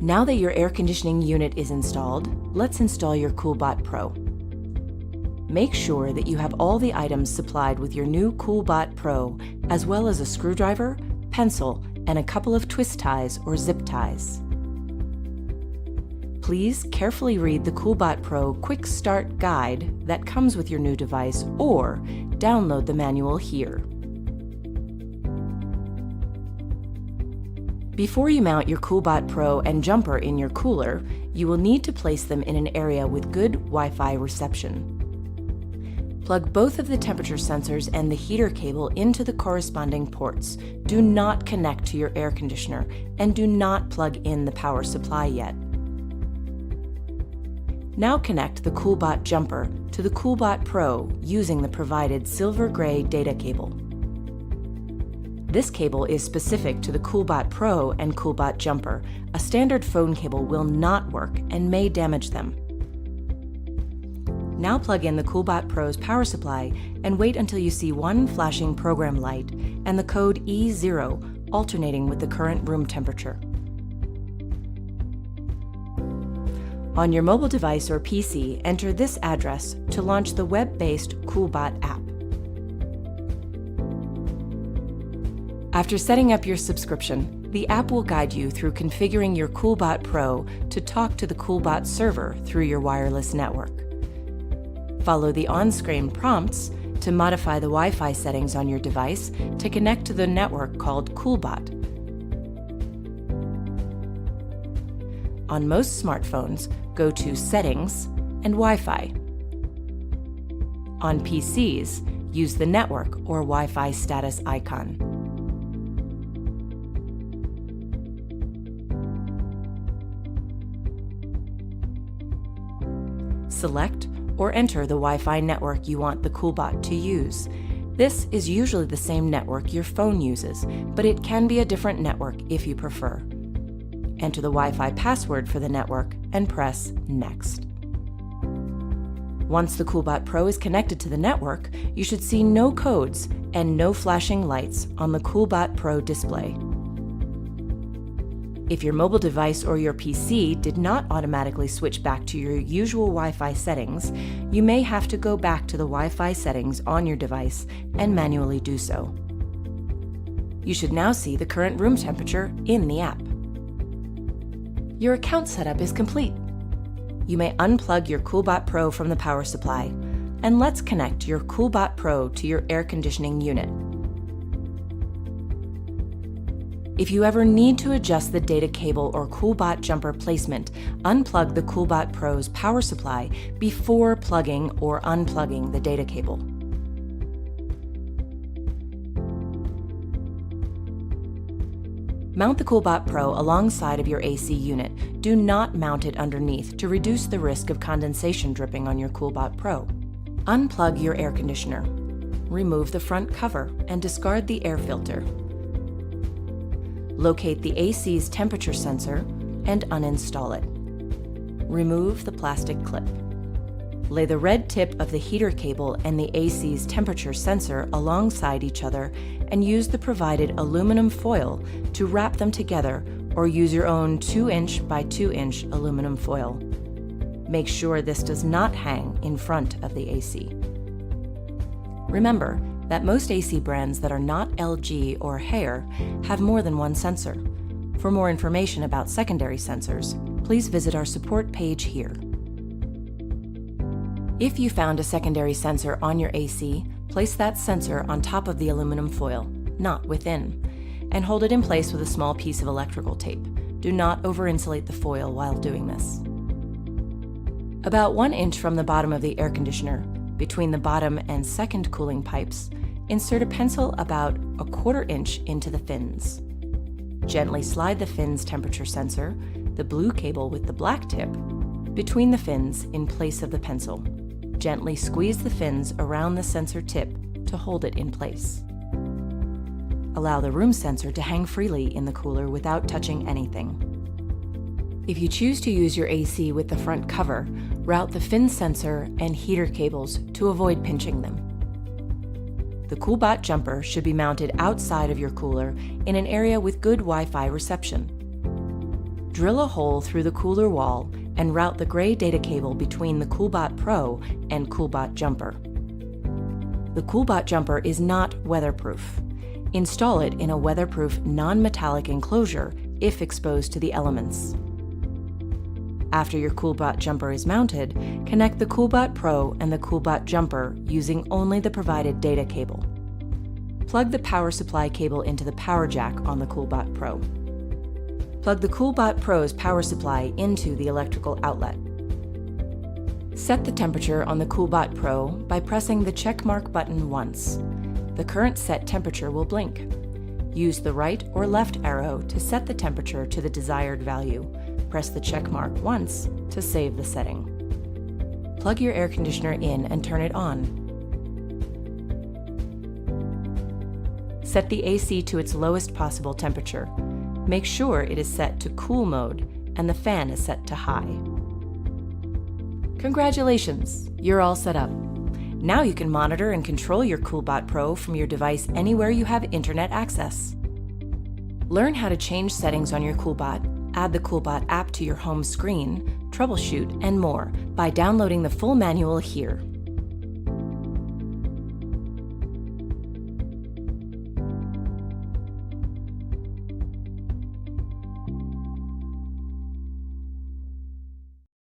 Now that your air conditioning unit is installed, let's install your CoolBot Pro. Make sure that you have all the items supplied with your new CoolBot Pro, as well as a screwdriver, pencil, and a couple of twist ties or zip ties. Please carefully read the CoolBot Pro Quick Start Guide that comes with your new device, or download the manual here. Before you mount your CoolBot Pro and jumper in your cooler, you will need to place them in an area with good Wi-Fi reception. Plug both of the temperature sensors and the heater cable into the corresponding ports. Do not connect to your air conditioner, and do not plug in the power supply yet. Now connect the CoolBot jumper to the CoolBot Pro using the provided silver gray data cable. This cable is specific to the CoolBot Pro and CoolBot jumper. A standard phone cable will not work and may damage them. Now plug in the CoolBot Pro's power supply and wait until you see one flashing program light and the code E0 alternating with the current room temperature. On your mobile device or PC, enter this address to launch the web-based CoolBot app. After setting up your subscription, the app will guide you through configuring your CoolBot Pro to talk to the CoolBot server through your wireless network. Follow the on-screen prompts to modify the Wi-Fi settings on your device to connect to the network called CoolBot. On most smartphones, go to Settings and Wi-Fi. On PCs, use the network or Wi-Fi status icon. Select or enter the Wi-Fi network you want the CoolBot to use. This is usually the same network your phone uses, but it can be a different network if you prefer. Enter the Wi-Fi password for the network and press Next. Once the CoolBot Pro is connected to the network, you should see no codes and no flashing lights on the CoolBot Pro display. If your mobile device or your PC did not automatically switch back to your usual Wi-Fi settings, you may have to go back to the Wi-Fi settings on your device and manually do so. You should now see the current room temperature in the app. Your account setup is complete. You may unplug your CoolBot Pro from the power supply, and let's connect your CoolBot Pro to your air conditioning unit. If you ever need to adjust the data cable or CoolBot jumper placement, unplug the CoolBot Pro's power supply before plugging or unplugging the data cable. Mount the CoolBot Pro alongside of your AC unit. Do not mount it underneath to reduce the risk of condensation dripping on your CoolBot Pro. Unplug your air conditioner. Remove the front cover and discard the air filter. Locate the AC's temperature sensor and uninstall it. Remove the plastic clip. Lay the red tip of the heater cable and the AC's temperature sensor alongside each other and use the provided aluminum foil to wrap them together, or use your own 2" by 2" aluminum foil. Make sure this does not hang in front of the AC. Remember that most AC brands that are not LG or Haier have more than one sensor. For more information about secondary sensors, please visit our support page here. If you found a secondary sensor on your AC, place that sensor on top of the aluminum foil, not within, and hold it in place with a small piece of electrical tape. Do not over-insulate the foil while doing this. About 1 inch from the bottom of the air conditioner, between the bottom and second cooling pipes, insert a pencil about 1/4 inch into the fins. Gently slide the fins temperature sensor, the blue cable with the black tip, between the fins in place of the pencil. Gently squeeze the fins around the sensor tip to hold it in place. Allow the room sensor to hang freely in the cooler without touching anything. If you choose to use your AC with the front cover, route the fin sensor and heater cables to avoid pinching them. The CoolBot jumper should be mounted outside of your cooler in an area with good Wi-Fi reception. Drill a hole through the cooler wall and route the gray data cable between the CoolBot Pro and CoolBot Jumper. The CoolBot Jumper is not weatherproof. Install it in a weatherproof non-metallic enclosure if exposed to the elements. After your CoolBot Jumper is mounted, connect the CoolBot Pro and the CoolBot Jumper using only the provided data cable. Plug the power supply cable into the power jack on the CoolBot Pro. Plug the CoolBot Pro's power supply into the electrical outlet. Set the temperature on the CoolBot Pro by pressing the checkmark button once. The current set temperature will blink. Use the right or left arrow to set the temperature to the desired value. Press the checkmark once to save the setting. Plug your air conditioner in and turn it on. Set the AC to its lowest possible temperature. Make sure it is set to cool mode and the fan is set to high. Congratulations! You're all set up. Now you can monitor and control your CoolBot Pro from your device anywhere you have internet access. Learn how to change settings on your CoolBot, add the CoolBot app to your home screen, troubleshoot, and more by downloading the full manual here.